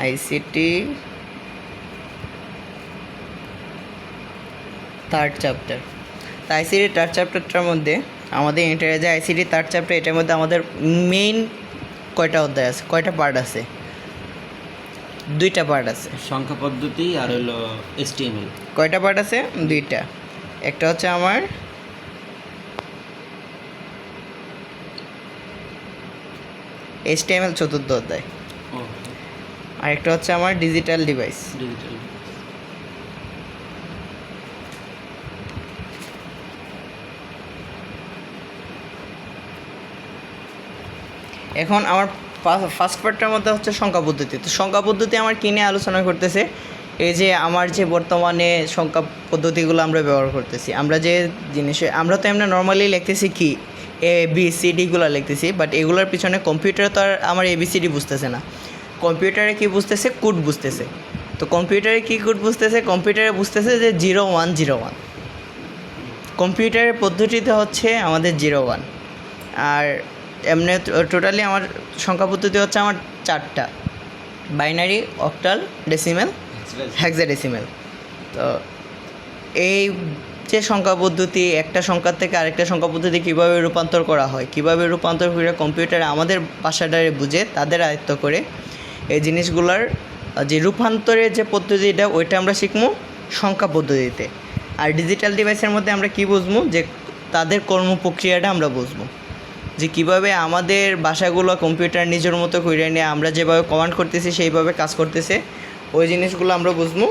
ICT third chapter. তো ICT third চ্যাপ্টারটার মধ্যে আমাদের ইন্টারে যে আইসিটি থার্ড চ্যাপ্টার, এটার মধ্যে আমাদের মেইন কয়টা অধ্যায় আছে, কয়টা পার্ট আছে? দুইটা পার্ট আছে, সংখ্যা পদ্ধতি আর হলো HTML। কয়টা পার্ট আছে? দুইটা। একটা হচ্ছে আমার HTML চতুর্থ অধ্যায়, ও আর একটা হচ্ছে আমার ডিজিটাল ডিভাইস। ডিজিটাল। এখন আমার ফার্স্ট পার্টটার মধ্যে হচ্ছে সংখ্যা পদ্ধতি। তো সংখ্যা পদ্ধতি আমার কী নিয়ে আলোচনা করতেছে? এই যে আমার যে বর্তমানে সংখ্যা পদ্ধতিগুলো আমরা ব্যবহার করতেছি, আমরা যে জিনিসে আমরা তো এমনি নর্মালি লিখতেছি কি ABCDগুলো লিখতেছি, বাট এগুলোর পিছনে কম্পিউটারে তো আর আমার ABCD বুঝতেছে না। কম্পিউটারে কি বুঝতেছে? কোড বুঝতেছে। তো কম্পিউটারে কি কোড বুঝতেছে? কম্পিউটারে বুঝতেছে যে 0101। কম্পিউটারের পদ্ধতিতে হচ্ছে আমাদের 01। আর এমনি টোটালি আমার সংখ্যা পদ্ধতি হচ্ছে আমার চারটা: বাইনারি, অক্টাল, ডেসিমেল, হেক্সাডেসিমেল। তো এই যে সংখ্যা পদ্ধতি, একটা সংখ্যার থেকে আরেকটা সংখ্যা পদ্ধতি কীভাবে রূপান্তর করা হয়, কীভাবে রূপান্তর করে কম্পিউটারে আমাদের ভাষাটারে বুঝে তাদের আয়ত্ত করে এই জিনিসগুলোর যে রূপান্তরের যে পদ্ধতিটা, ওইটা আমরা শিখবো সংখ্যা পদ্ধতিতে। আর ডিজিটাল ডিভাইসের মধ্যে আমরা কী বুঝবো? যে তাদের কর্ম প্রক্রিয়াটা আমরা বুঝবো, যে কীভাবে আমাদের ভাষাগুলো কম্পিউটার নিজের মতো করে নিয়ে আমরা যেভাবে কমান্ড করতেছি সেইভাবে কাজ করতেছে, ওই জিনিসগুলো আমরা বুঝবো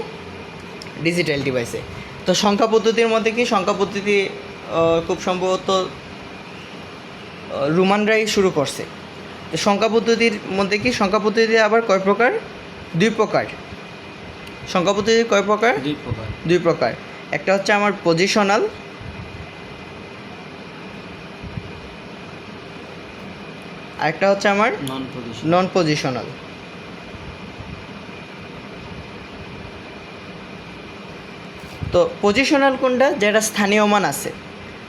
ডিজিটাল ডিভাইসে। তো সংখ্যা পদ্ধতির মধ্যে কি, সংখ্যা পদ্ধতি খুব সম্ভবত রোমানরাই শুরু করছে। তো সংখ্যা পদ্ধতির মধ্যে কি, সংখ্যা পদ্ধতি আবার কয় প্রকার? দুই প্রকার। সংখ্যা পদ্ধতি কয় প্রকার? দুই প্রকার। একটা হচ্ছে আমার পজিশনাল, আরেকটা হচ্ছে আমার নন পজিশনাল। তো পজিশনাল কোনটা? যেটা স্থানীয় মান আছে।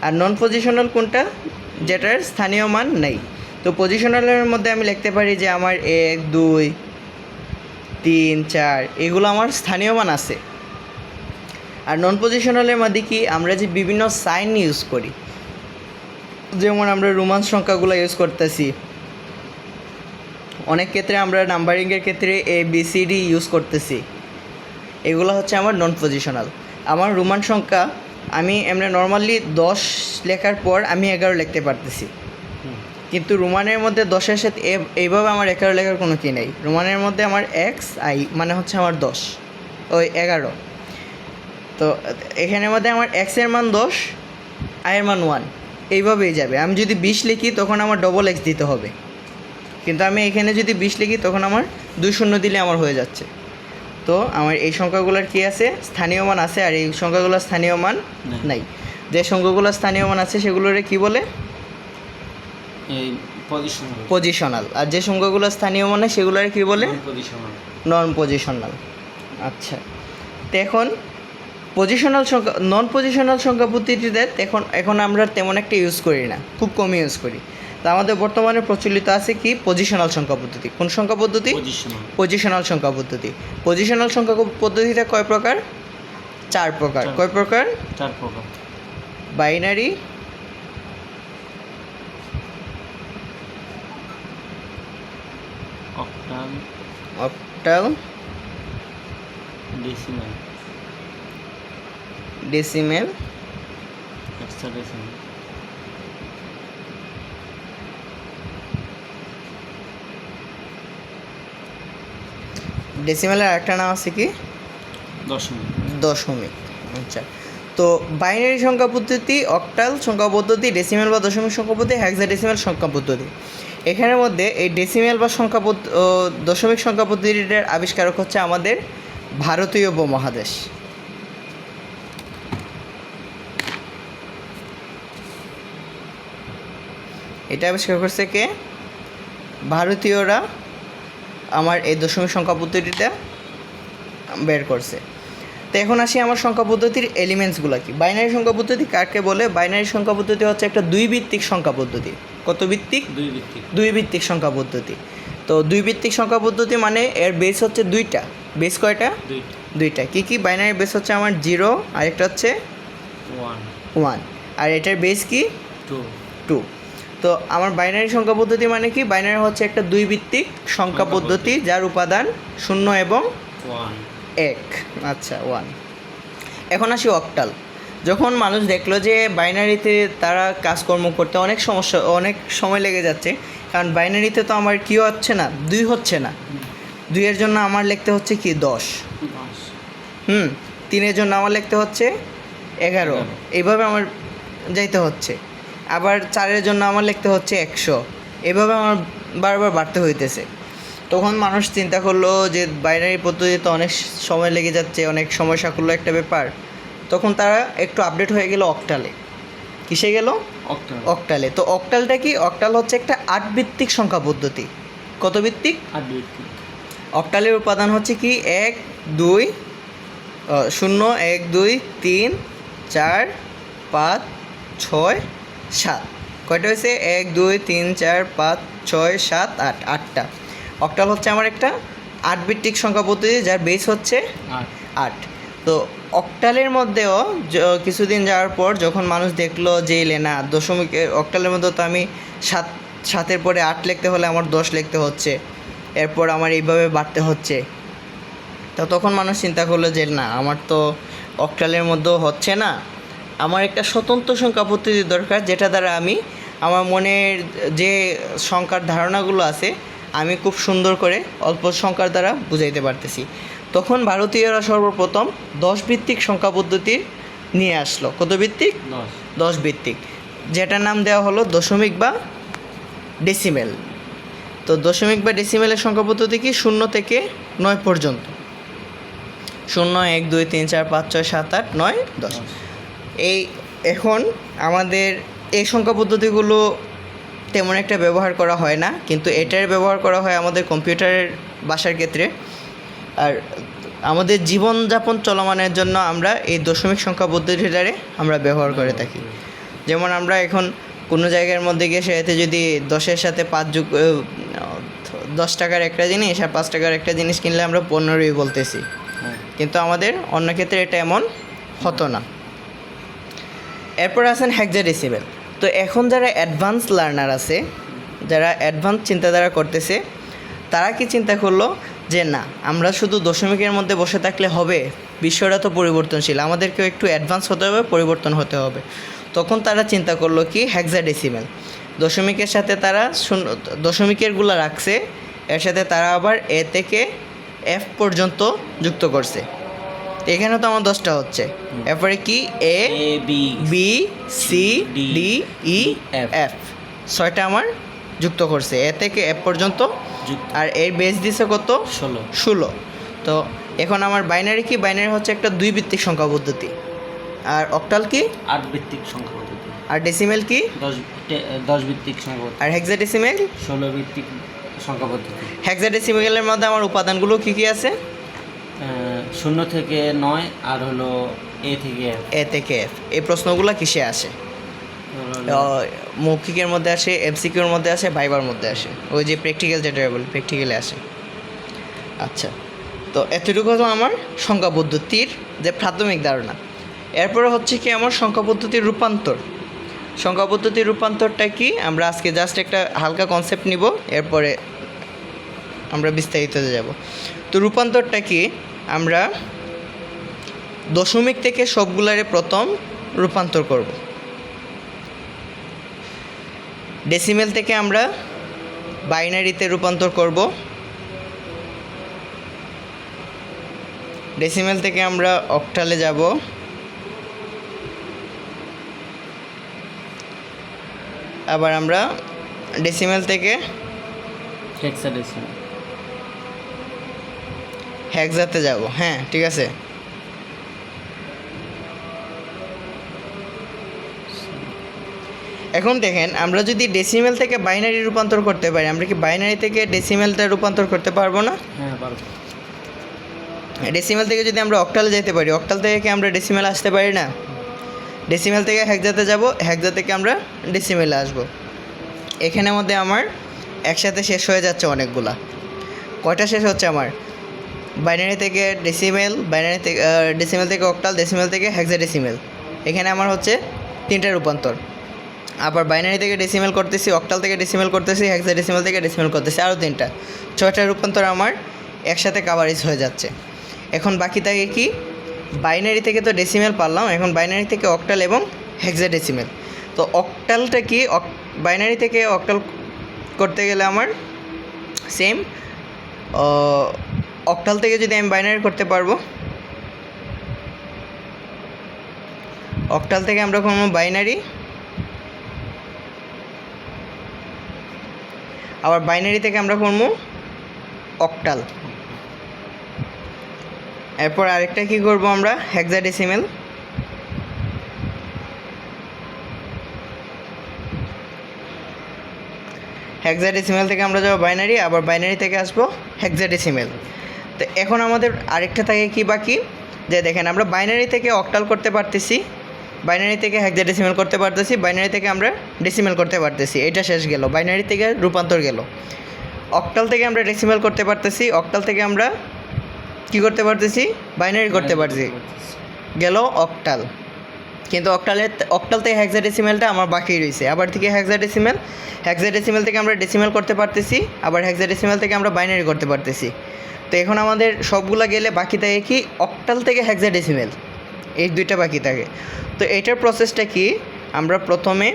আর নন পজিশনাল কোনটা? যেটার স্থানীয় মান নেই। তো পজিশনালের মধ্যে আমি লিখতে পারি যে আমার 1, 2, 3, 4 এগুলো আমার স্থানীয় মান আছে। আর নন পজিশনালের মধ্যে কি, আমরা যে বিভিন্ন সাইন ইউজ করি, যেমন আমরা রোমান সংখ্যাগুলো ইউজ করতেছি, অনেক ক্ষেত্রে আমরা নাম্বারিংয়ের ক্ষেত্রে ABCD ইউজ করতেছি, এগুলো হচ্ছে আমার নন পজিশনাল। আমার রোমান সংখ্যা আমি এমনি নর্মালি 10 লেখার পর আমি 11 লিখতে পারতেছি, কিন্তু রোমানের মধ্যে 10-এর সাথে এইভাবে আমার 11 লেখার কোনো কি নেই। রোমানের মধ্যে আমার XI মানে হচ্ছে আমার 10, ওই 11। তো এখানের মধ্যে আমার X এর মান 10, I এর মান 1, এইভাবেই যাবে। আমি যদি 20 লিখি তখন আমার ডবল X দিতে হবে, কিন্তু আমি এখানে যদি 20 লিখি তখন আমার 2 শূন্য দিলে আমার হয়ে যাচ্ছে। তো আমার এই সংখ্যাগুলোর কি আছে? স্থানীয় মান আছে, আর এই সংখ্যাগুলোর স্থানীয় মান নাই। যে সংখ্যাগুলোর স্থানীয় মান আছে সেগুলোরে কি বলে? পজিশনাল। আর যে সংখ্যাগুলোর স্থানীয় মান নেই সেগুলোরে কি বলে? নন পজিশনাল। আচ্ছা, তো এখন পজিশনাল সংখ্যা, নন পজিশনাল সংখ্যা পদ্ধতিতে এখন আমরা তেমন একটা ইউজ করি না, খুব কম ইউজ করি। তো আমাদের বর্তমানে প্রচলিত আছে কি? পজিশনাল সংখ্যা পদ্ধতি। কোন সংখ্যা পদ্ধতি? পজিশনাল সংখ্যা পদ্ধতি। পজিশনাল সংখ্যা পদ্ধতিটা কয় প্রকার? 4 প্রকার। কয় প্রকার? 4 প্রকার। Binary, octal, decimal, hexadecimal. ডেসিমেলের আরেকটা নাম আছে কি? দশমিক। আচ্ছা, তো বাইনারি সংখ্যা পদ্ধতি, অক্টাল সংখ্যা পদ্ধতি, ডেসিমেল বা দশমিক সংখ্যা পদ্ধতি, হেক্সাডেসিমেল সংখ্যা পদ্ধতি। এখানের মধ্যে এই ডেসিমেল বা দশমিক সংখ্যা পদ্ধতিটার আবিষ্কারক হচ্ছে আমাদের ভারতীয় উপমহাদেশ। এটা আবিষ্কার করছে কে? ভারতীয়রা আমার এই দশমিক সংখ্যা পদ্ধতিটা বের করছে। তো এখন আসি আমার সংখ্যা পদ্ধতির এলিমেন্টসগুলো কি। বাইনারি সংখ্যা পদ্ধতি কাকে বলে? বাইনারি সংখ্যা পদ্ধতি হচ্ছে একটা 2 ভিত্তিক সংখ্যা পদ্ধতি। কত ভিত্তিক? 2 ভিত্তিক। 2 ভিত্তিক সংখ্যা পদ্ধতি। তো দুই ভিত্তিক সংখ্যা পদ্ধতি মানে এর বেস হচ্ছে দুইটা। বেস কয়টা? দুইটা। দুইটা। কী কী? বাইনারি বেস হচ্ছে আমার 0, আরেকটা হচ্ছে 1, আর এটার বেস কি? 2। তো আমার বাইনারি সংখ্যা পদ্ধতি মানে কি? বাইনারি হচ্ছে একটা দুই ভিত্তিক সংখ্যা পদ্ধতি যার উপাদান 0 এবং 1। আচ্ছা, 1। এখন আসি অক্টাল। যখন মানুষ দেখলো যে বাইনারিতে তারা কাজকর্ম করতে অনেক সময় লেগে যাচ্ছে, কারণ বাইনারিতে তো আমার কি হচ্ছে না, 2 হচ্ছে না। 2-এর জন্য আমার লিখতে হচ্ছে কি? 10। 3-এর জন্য আমার লিখতে হচ্ছে 11। এইভাবে আমার যাইতে হচ্ছে। আবার 4-এর জন্য আমার লিখতে হচ্ছে 100। এভাবে আমার বারবার বাড়তে হইতেছে। তখন মানুষ চিন্তা করলো যে বাইনারি পদ্ধতিতে অনেক সময় লেগে যাচ্ছে, অনেক সময় সাকুল্য একটা ব্যাপার। তখন তারা একটু আপডেট হয়ে গেল অক্টালে। কিসে গেল? অক্টালে। তো অক্টালটা কি? অক্টাল হচ্ছে একটা 8 ভিত্তিক সংখ্যা পদ্ধতি। কত ভিত্তিক? 8 ভিত্তিক। অক্টালের উপাদান হচ্ছে কি? 1 2 0 1 2 3 4 5 6 7। কয়টা হয়েছে? 1 2 3 4 5 6 7 8, 8টা। অক্টাল হচ্ছে আমার একটা 8 ভিত্তিক সংখ্যা পদ্ধতি যার বেস হচ্ছে 8। তো অক্টালের মধ্যেও কিছুদিন যাওয়ার পর যখন মানুষ দেখলো যে না, দশমিকের অক্টালের মধ্যে তো আমি 7-এর পরে 8 লিখতে হলে আমার 10 লিখতে হচ্ছে, এরপর আমার এইভাবে বাড়তে হচ্ছে। তো তখন মানুষ চিন্তা করলো যে না, আমার তো অক্টালের মধ্যেও হচ্ছে না, আমার একটা স্বতন্ত্র সংখ্যা পদ্ধতি দরকার যেটা দ্বারা আমি আমার মনের যে সংখ্যার ধারণাগুলো আছে আমি খুব সুন্দর করে অল্প সংখ্যার দ্বারা বুঝাইতে পারতেছি। তখন ভারতীয়রা সর্বপ্রথম 10 ভিত্তিক সংখ্যা পদ্ধতি নিয়ে আসলো। কত ভিত্তিক? 10 ভিত্তিক, যেটার নাম দেওয়া হলো দশমিক বা ডেসিমেল। তো দশমিক বা ডেসিমেলের সংখ্যা পদ্ধতি কি? 0 থেকে 9 পর্যন্ত। 0 1 2 3 4 5 6 7 8 9 10। এখন আমাদের এই সংখ্যা পদ্ধতিগুলো তেমন একটা ব্যবহার করা হয় না, কিন্তু এটার ব্যবহার করা হয় আমাদের কম্পিউটারের ভাষার ক্ষেত্রে। আর আমাদের জীবনযাপন চলমানের জন্য আমরা এই দশমিক সংখ্যা পদ্ধতিটারে আমরা ব্যবহার করে থাকি। যেমন আমরা এখন কোনো জায়গার মধ্যে গিয়ে সেটাতে যদি 10-এর সাথে 5 যোগ 10 টাকার একটা জিনিস আর 5 টাকার একটা জিনিস কিনলে আমরা 15ই বলতেছি, কিন্তু আমাদের অন্য ক্ষেত্রে এটা এমন হতো না। এরপর আছেন হেক্সাডেসিমেল। তো এখন যারা অ্যাডভান্স লার্নার আছে, যারা অ্যাডভান্স চিন্তাধারা করতেছে, তারা কি চিন্তা করলো যে না, আমরা শুধু দশমিকের মধ্যে বসে থাকলে হবে, বিশ্বটা তো পরিবর্তনশীল, আমাদেরকেও একটু অ্যাডভান্স হতে হবে, পরিবর্তন হতে হবে। তখন তারা চিন্তা করলো কি? হেক্সাডেসিমেল। দশমিকের সাথে তারা দশমিকেরগুলো রাখছে, এর সাথে তারা আবার এ থেকে এফ পর্যন্ত যুক্ত করছে। এখানে তো আমার 10টা হচ্ছে, এরপরে কি? A B C D E F, 6টা আমার যুক্ত করছে এ থেকে এফ পর্যন্ত। আর এর বেস দিছে কত? 16। তো এখন আমার বাইনারি কি? বাইনারি হচ্ছে একটা 2 ভিত্তিক সংখ্যা পদ্ধতি। আর অক্টাল কি? 8 ভিত্তিক সংখ্যা পদ্ধতি। আর ডেসিমেল কি? 10 ভিত্তিক সংখ্যা পদ্ধতি। আর হেক্সাডেসিমেল 16 ভিত্তিক সংখ্যা পদ্ধতি। হেক্সাডেসিমেলের মধ্যে আমার উপাদানগুলো কি কি আছে? 0 থেকে 9 আর হলো এ থেকে এফ। এ থেকে এফ। এই প্রশ্নগুলো কিসে আসে? মৌখিকের মধ্যে আসে, এমসিকিউর মধ্যে আসে, ভাইবার মধ্যে আসে, ওই যে প্র্যাকটিক্যাল যেটা বলি প্র্যাকটিক্যালে আসে। আচ্ছা, তো এতটুকু হলো আমার সংখ্যা পদ্ধতির যে প্রাথমিক ধারণা। এরপরে হচ্ছে কি আমার সংখ্যা পদ্ধতির রূপান্তর। সংখ্যা পদ্ধতির রূপান্তরটা কি? আমরা আজকে জাস্ট একটা হালকা কনসেপ্ট নিব, এরপরে আমরা বিস্তারিততে যাব। তো রূপান্তরটা কি? আমরা দশমিক থেকে সবগুলারে প্রথম রূপান্তর করব। ডেসিমেল থেকে আমরা বাইনারিতে রূপান্তর করব। ডেসিমেল থেকে আমরা অক্টালে যাব। আবার আমরা ডেসিমেল থেকে হেক্সাতে যাব। হ্যাঁ, ঠিক আছে। এখন দেখেন, আমরা যদি ডেসিমেল থেকে বাইনারি রূপান্তর করতে পারি, আমরা কি বাইনারি থেকে ডেসিমেলটা রূপান্তর করতে পারবো না? হ্যাঁ, পারবো। ডেসিমেল থেকে যদি আমরা অক্টালে যেতে পারি, অক্টাল থেকে কি আমরা ডেসিমেল আসতে পারি না? ডেসিমেল থেকে হেক্সাতে যাব, হেক্সা থেকে আমরা ডেসিমেলে আসব। এখানের মধ্যে আমার একসাথে শেষ হয়ে যাচ্ছে অনেকগুলা। কয়টা শেষ হচ্ছে আমার? বাইনারি থেকে ডেসিমেল, বাইনারি থেকে ডেসিমেল থেকে অক্টাল, ডেসিমেল থেকে হেক্সাডেসিমেল। এখানে আমার হচ্ছে 3টা রূপান্তর। আবার বাইনারি থেকে ডেসিমেল করতেছি, অক্টাল থেকে ডেসিমেল করতেছি, হেক্সাডেসিমেল থেকে ডেসিমেল করতেছি, আরও 3টা, 6টা রূপান্তর আমার একসাথে কাভারেজ হয়ে যাচ্ছে। এখন বাকি থাকে কি? বাইনারি থেকে তো ডেসিমেল পারলাম, এখন বাইনারি থেকে অক্টাল এবং হেক্সাডেসিমেল। তো অক্টালটা কি? বাইনারি থেকে অক্টাল করতে গেলে আমার সেম অক্টাল থেকে যদি আমি বাইনারি করতে পারবো, অক্টাল থেকে আমরা করবো বাইনারি, আবার বাইনারি থেকে আমরা করবো অক্টাল। এরপর আরেকটা কি করব আমরা? হেক্সাডেসিমেল। হেক্সাডেসিমেল থেকে আমরা যাবো বাইনারি, আবার বাইনারি থেকে আসবো হেক্সাডেসিমেল। তো এখন আমাদের আরেকটা থাকে কি বাকি? যে দেখেন, আমরা বাইনারি থেকে অক্টাল করতে পারতেছি, বাইনারি থেকে হেক্সাডেসিমেল করতে পারতেছি, বাইনারি থেকে আমরা ডেসিমেল করতে পারতেছি। এটা শেষ গেল, বাইনারি থেকে রূপান্তর গেল। অক্টাল থেকে আমরা ডেসিমেল করতে পারতেছি, অক্টাল থেকে আমরা কি করতে পারতেছি? বাইনারি করতে পারছি, গেল অক্টাল। কিন্তু অক্টাল থেকে হেক্সাডেসিমেলটা আমার বাকি রয়েছে। আবার থেকে হেক্সাডেসিমেল, হেক্সাডেসিমেল থেকে আমরা ডেসিমেল করতে পারতেছি, আবার হেক্সাডেসিমেল থেকে আমরা বাইনারি করতে পারতেছি। তো এখন আমাদের সবগুলা গেলে বাকি থাকে কি? অক্টাল থেকে হেক্সাডেসিমেল, এই 2টা বাকি থাকে। তো এটার প্রসেসটা কি? আমরা প্রথমে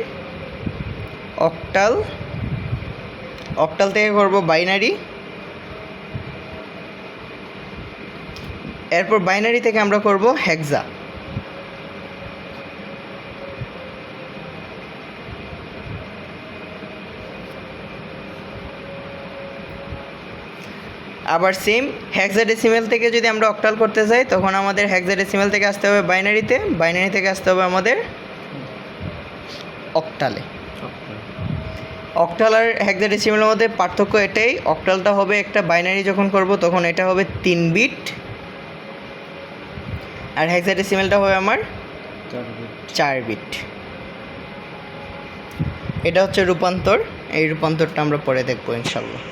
অক্টাল থেকে করব বাইনারি, এরপর বাইনারি থেকে আমরা করব হেক্সা। আবার সেম হেক্সাডেসিমেল থেকে যদি আমরা অক্টাল করতে চাই, তখন আমাদের হেক্সাডেসিমেল থেকে আসতে হবে বাইনারিতে, বাইনারি থেকে আসতে হবে আমাদের অক্টালে। অক্টাল আর হেক্সাডেসিমেলের মধ্যে পার্থক্য এটাই, অক্টালটা হবে একটা বাইনারি যখন করব তখন এটা হবে 3 বিট, আর হেক্সাডেসিমেলটা হবে আমার 4 বিট। এটা হচ্ছে রূপান্তর। এই রূপান্তরটা আমরা পরে দেখবো ইনশাল্লাহ।